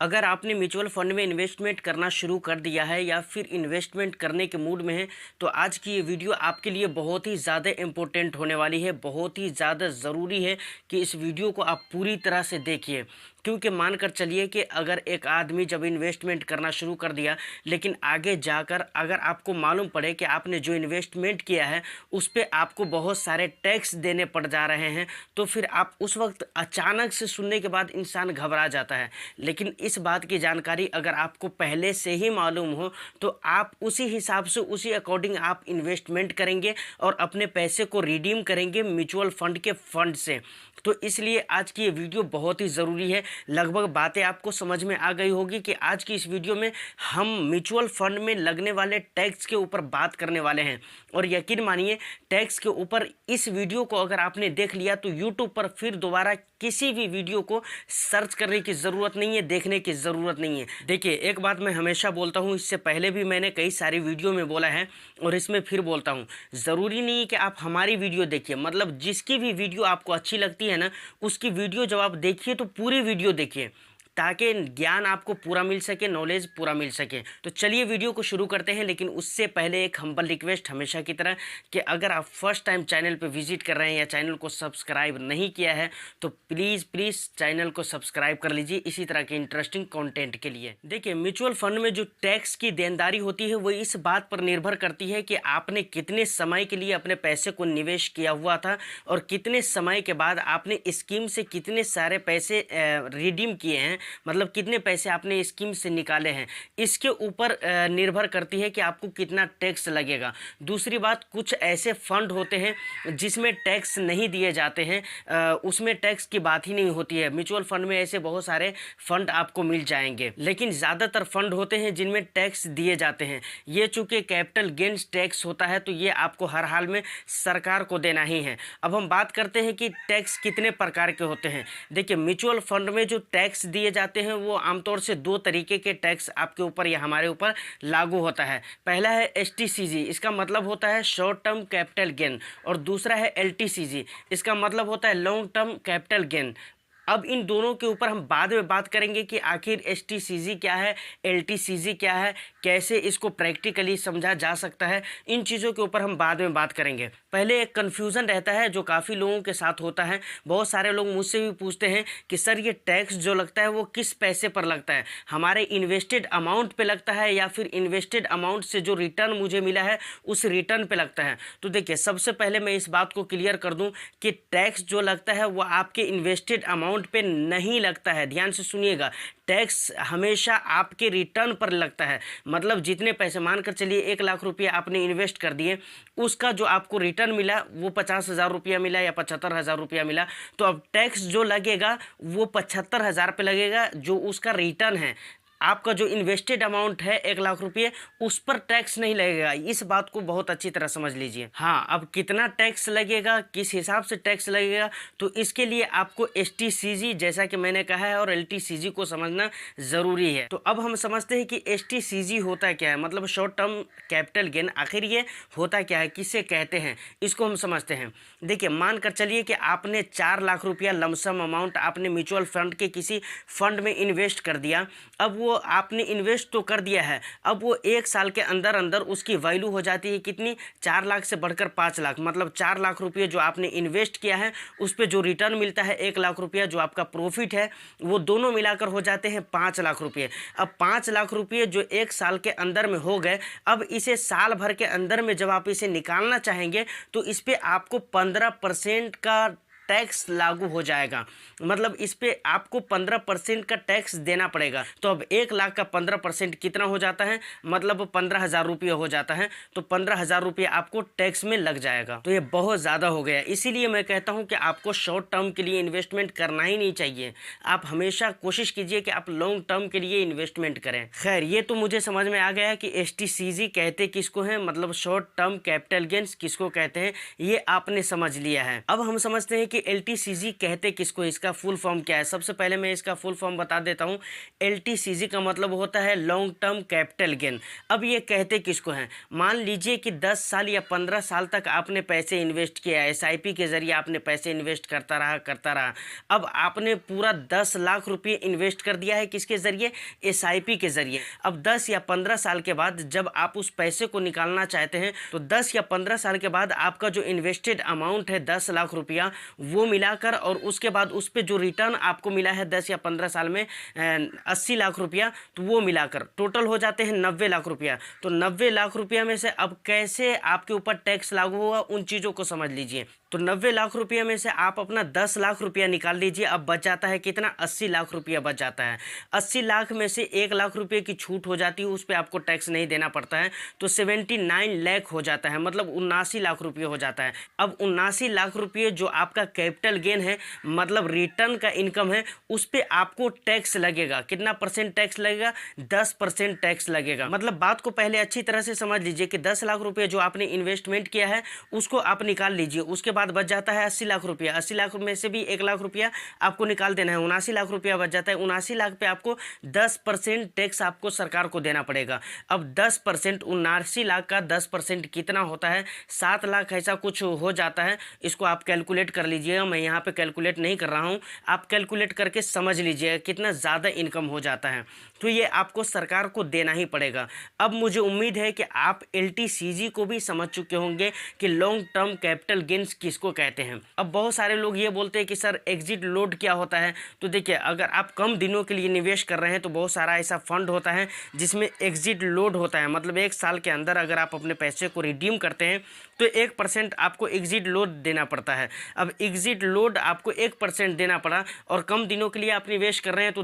अगर आपने mutual fund में इन्वेस्टमेंट करना शुरू कर दिया है या फिर इन्वेस्टमेंट करने के मूड में है तो आज की ये वीडियो आपके लिए बहुत ही ज़्यादा इम्पोर्टेंट होने वाली है। बहुत ही ज़्यादा ज़रूरी है कि इस वीडियो को आप पूरी तरह से देखिए, क्योंकि मानकर चलिए कि अगर एक आदमी जब इन्वेस्टमेंट करना शुरू कर दिया लेकिन आगे जाकर अगर आपको मालूम पड़े कि आपने जो इन्वेस्टमेंट किया है उस पर आपको बहुत सारे टैक्स देने पड़ जा रहे हैं, तो फिर आप उस वक्त अचानक से सुनने के बाद इंसान घबरा जाता है। लेकिन इस बात की जानकारी अगर आपको पहले से ही मालूम हो तो आप उसी हिसाब से उसी अकॉर्डिंग आप इन्वेस्टमेंट करेंगे और अपने पैसे को रिडीम करेंगे म्यूचुअल फंड के फंड से। तो इसलिए आज की ये वीडियो बहुत ही ज़रूरी है। लगभग बातें आपको समझ में आ गई होगी कि आज की इस वीडियो में हम म्यूचुअल फंड में लगने वाले टैक्स के ऊपर बात करने वाले हैं। और यकीन मानिए, टैक्स के ऊपर इस वीडियो को अगर आपने देख लिया तो यूट्यूब पर फिर दोबारा किसी भी वीडियो को सर्च करने की ज़रूरत नहीं है, देखने की ज़रूरत नहीं है। देखिए, एक बात मैं हमेशा बोलता हूँ, इससे पहले भी मैंने कई सारी वीडियो में बोला है और इसमें फिर बोलता हूँ, ज़रूरी नहीं है कि आप हमारी वीडियो देखिए। मतलब जिसकी भी वीडियो आपको अच्छी लगती है ना, उसकी वीडियो जब आप देखिए तो पूरी वीडियो देखिए ताकि ज्ञान आपको पूरा मिल सके, नॉलेज पूरा मिल सके। तो चलिए वीडियो को शुरू करते हैं। लेकिन उससे पहले एक हम्बल रिक्वेस्ट हमेशा की तरह कि अगर आप फर्स्ट टाइम चैनल पर विजिट कर रहे हैं या चैनल को सब्सक्राइब नहीं किया है तो प्लीज़ चैनल को सब्सक्राइब कर लीजिए इसी तरह के इंटरेस्टिंग कंटेंट के लिए। देखिए, म्यूचुअल फंड में जो टैक्स की देनदारी होती है वो इस बात पर निर्भर करती है कि आपने कितने समय के लिए अपने पैसे को निवेश किया हुआ था और कितने समय के बाद आपने स्कीम से कितने सारे पैसे रिडीम किए हैं, मतलब कितने पैसे आपने स्कीम से निकाले हैं। इसके ऊपर निर्भर करती है कि आपको कितना टैक्स लगेगा। दूसरी बात, कुछ ऐसे फंड होते हैं जिसमें टैक्स नहीं दिए जाते हैं, उसमें टैक्स की बात ही नहीं होती है। म्यूचुअल फंड में ऐसे बहुत सारे फंड आपको मिल जाएंगे, लेकिन ज़्यादातर फंड होते हैं जिनमें टैक्स दिए जाते हैं। ये चूँकि कैपिटल गेन्स टैक्स होता है तो ये आपको हर हाल में सरकार को देना ही है। अब हम बात करते हैं कि टैक्स कितने प्रकार के होते हैं। देखिए, म्यूचुअल फंड में जो टैक्स दिए जाते हैं वो आमतौर से दो तरीके के टैक्स आपके ऊपर या हमारे ऊपर लागू होता है। पहला है एसटीसीजी, इसका मतलब होता है शॉर्ट टर्म कैपिटल गेन, और दूसरा है एलटीसीजी, इसका मतलब होता है लॉन्ग टर्म कैपिटल गेन। अब इन दोनों के ऊपर हम बाद में बात करेंगे कि आखिर एसटीसीजी क्या है, एलटीसीजी क्या है, कैसे इसको प्रैक्टिकली समझा जा सकता है। इन चीज़ों के ऊपर हम बाद में बात करेंगे। पहले एक कन्फ्यूज़न रहता है जो काफ़ी लोगों के साथ होता है। बहुत सारे लोग मुझसे भी पूछते हैं कि सर ये टैक्स जो लगता है वो किस पैसे पर लगता है, हमारे इन्वेस्टेड अमाउंट पे लगता है या फिर इन्वेस्टेड अमाउंट से जो रिटर्न मुझे मिला है उस रिटर्न पे लगता है। तो देखिए, सबसे पहले मैं इस बात को क्लियर कर दूं कि टैक्स जो लगता है वो आपके इन्वेस्टेड अमाउंट पे नहीं लगता है। ध्यान से सुनिएगा, टैक्स हमेशा आपके रिटर्न पर लगता है। मतलब जितने पैसे, मानकर चलिए 1 लाख रुपये आपने इन्वेस्ट कर दिए, उसका जो आपको रिटर्न मिला वो 50,000 रुपया मिला या 75,000 रुपया मिला, तो अब टैक्स जो लगेगा वो 75,000 पे लगेगा जो उसका रिटर्न है। आपका जो इन्वेस्टेड अमाउंट है 1 लाख रुपये, उस पर टैक्स नहीं लगेगा। इस बात को बहुत अच्छी तरह समझ लीजिए। हाँ, अब कितना टैक्स लगेगा, किस हिसाब से टैक्स लगेगा, तो इसके लिए आपको एसटीसीजी जैसा कि मैंने कहा है और एलटीसीजी को समझना ज़रूरी है। तो अब हम समझते हैं कि एसटीसीजी होता क्या है, मतलब शॉर्ट टर्म कैपिटल गेन। आखिर ये होता क्या है, किसे कहते हैं, इसको हम समझते हैं। देखिए, मानकर चलिए कि आपने 4 लाख रुपया लमसम अमाउंट आपने म्यूचुअल फंड के किसी फंड में इन्वेस्ट कर दिया। अब वो आपने इन्वेस्ट तो कर दिया है, अब वो 1 साल के अंदर अंदर उसकी वैल्यू हो जाती है कितनी, 4 लाख से बढ़कर 5 लाख। मतलब 4 लाख रुपये जो आपने इन्वेस्ट किया है उस पर जो रिटर्न मिलता है 1 लाख रुपया जो आपका प्रॉफिट है, वो दोनों मिलाकर हो जाते हैं 5 लाख रुपये। अब 5 लाख रुपये जो 1 साल के अंदर में हो गए, अब इसे साल भर के अंदर में जब आप इसे निकालना चाहेंगे तो इस पर आपको 15% का टैक्स लागू हो जाएगा। मतलब इस पे आपको 15% का टैक्स देना पड़ेगा। तो अब 1 लाख का 15% कितना हो जाता है, मतलब 15,000 रुपये हो जाता है। तो 15,000 रुपये आपको टैक्स में लग जाएगा। तो ये बहुत ज़्यादा हो गया। इसीलिए मैं कहता हूँ कि आपको शॉर्ट टर्म के लिए इन्वेस्टमेंट करना ही नहीं चाहिए। आप हमेशा कोशिश कीजिए कि आप लॉन्ग टर्म के लिए इन्वेस्टमेंट करें। खैर, ये तो मुझे समझ में आ गया कि एसटीसीजी कहते किसको हैं, मतलब शॉर्ट टर्म कैपिटल गेन्स किसको कहते हैं, ये आपने समझ लिया है। अब हम समझते हैं कि LTCG कहते किसको, इसका फुल फॉर्म क्या है। सबसे पहले मैं इसका फुल फॉर्म बता देता हूँ। LTCG का मतलब होता है लॉन्ग टर्म कैपिटल गेन। अब ये कहते किसको हैं, मान लीजिए कि 10 साल या 15 साल तक आपने पैसे इन्वेस्ट किया, SIP के ज़रिए आपने पैसे इन्वेस्ट करता रहा। अब आपने पूरा 10 लाख रुपये इन्वेस्ट कर दिया है, किसके ज़रिए, SIP के ज़रिए। अब 10 या 15 साल के बाद जब आप उस पैसे को निकालना चाहते हैं तो 10 या 15 साल के बाद आपका जो इन्वेस्टेड अमाउंट है 10 लाख रुपया, वो मिलाकर और उसके बाद उस पर जो रिटर्न आपको मिला है 10 या 15 साल में 80 लाख रुपया, तो वो मिलाकर टोटल हो जाते हैं 90 लाख रुपया। तो 90 लाख रुपया में से अब कैसे आपके ऊपर टैक्स लागू हुआ, उन चीज़ों को समझ लीजिए। तो 90 लाख रुपये में से आप अपना 10 लाख रुपया निकाल लीजिए। अब बच जाता है कितना, 80 लाख रुपया बच जाता है। 80 लाख में से 1 लाख रुपये की छूट हो जाती है, उस पर आपको टैक्स नहीं देना पड़ता है। तो 79 लाख हो जाता है, मतलब 79 लाख रुपये हो जाता है। अब 79 लाख रुपये जो आपका कैपिटल गेन है, मतलब रिटर्न का इनकम है, उस पर आपको टैक्स लगेगा। कितना परसेंट टैक्स लगेगा, 10% टैक्स लगेगा। मतलब बात को पहले अच्छी तरह से समझ लीजिए कि 10 लाख रुपये जो आपने इन्वेस्टमेंट किया है उसको आप निकाल लीजिए। उसके बाद बच जाता है 80 लाख रुपया। 80 लाख में से भी 1 लाख रुपया आपको निकाल देना है, 79 लाख रुपया बच जाता है। 79 लाख पे आपको 10% टैक्स आपको सरकार को देना पड़ेगा। अब 10%, 79 लाख का 10% कितना होता है, 7 लाख ऐसा कुछ हो जाता है। इसको आप कैलकुलेट कर लीजिएगा, मैं यहाँ पे कैलकुलेट नहीं कर रहा हूँ, आप कैलकुलेट करके समझ लीजिएगा कितना ज़्यादा इनकम हो जाता है। तो ये आपको सरकार को देना ही पड़ेगा। अब मुझे उम्मीद है कि आप LTCG को भी समझ चुके होंगे कि लॉन्ग टर्म कैपिटल गेन्स किसको कहते हैं। अब बहुत सारे लोग ये बोलते हैं कि सर एग्जिट लोड क्या होता है। तो देखिए, अगर आप कम दिनों के लिए निवेश कर रहे हैं तो बहुत सारा ऐसा फंड होता है जिसमें एग्जिट लोड होता है। मतलब 1 साल के अंदर अगर आप अपने पैसे को रिडीम करते हैं तो 1% आपको एग्जिट लोड देना पड़ता है। अब एग्जिट लोड आपको 1% देना पड़ा और कम दिनों के लिए आप निवेश कर रहे हैं तो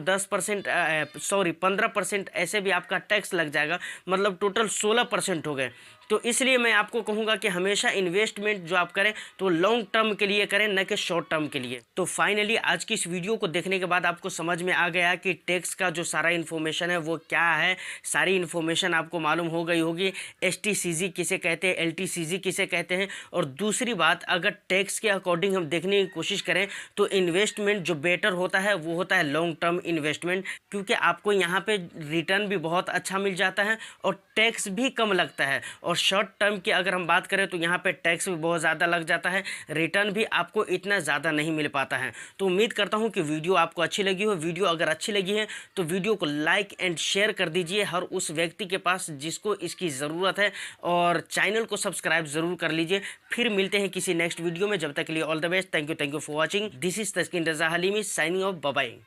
15% ऐसे भी आपका टैक्स लग जाएगा, मतलब टोटल 16% हो गए। तो इसलिए मैं आपको कहूँगा कि हमेशा इन्वेस्टमेंट जो आप करें तो लॉन्ग टर्म के लिए करें, न कि शॉर्ट टर्म के लिए। तो फाइनली आज की इस वीडियो को देखने के बाद आपको समझ में आ गया कि टैक्स का जो सारा इन्फॉर्मेशन है वो क्या है। सारी इन्फॉर्मेशन आपको मालूम हो गई होगी, STCG किसे कहते हैं, LTCG किसे कहते हैं। और दूसरी बात, अगर टैक्स के अकॉर्डिंग हम देखने की कोशिश करें तो इन्वेस्टमेंट जो बेटर होता है वो होता है लॉन्ग टर्म इन्वेस्टमेंट, क्योंकि आपको यहाँ पे रिटर्न भी बहुत अच्छा मिल जाता है और टैक्स भी कम लगता है। और शॉर्ट टर्म की अगर हम बात करें तो यहाँ पे टैक्स भी बहुत ज़्यादा लग जाता है, रिटर्न भी आपको इतना ज़्यादा नहीं मिल पाता है। तो उम्मीद करता हूँ कि वीडियो आपको अच्छी लगी हो। वीडियो अगर अच्छी लगी है तो वीडियो को लाइक एंड शेयर कर दीजिए हर उस व्यक्ति के पास जिसको इसकी ज़रूरत है, और चैनल को सब्सक्राइब ज़रूर कर लीजिए। फिर मिलते हैं किसी नेक्स्ट वीडियो में, जब तक के लिए all the best. Thank you for watching. This is Taskeen Raza Halimi signing off, bye bye.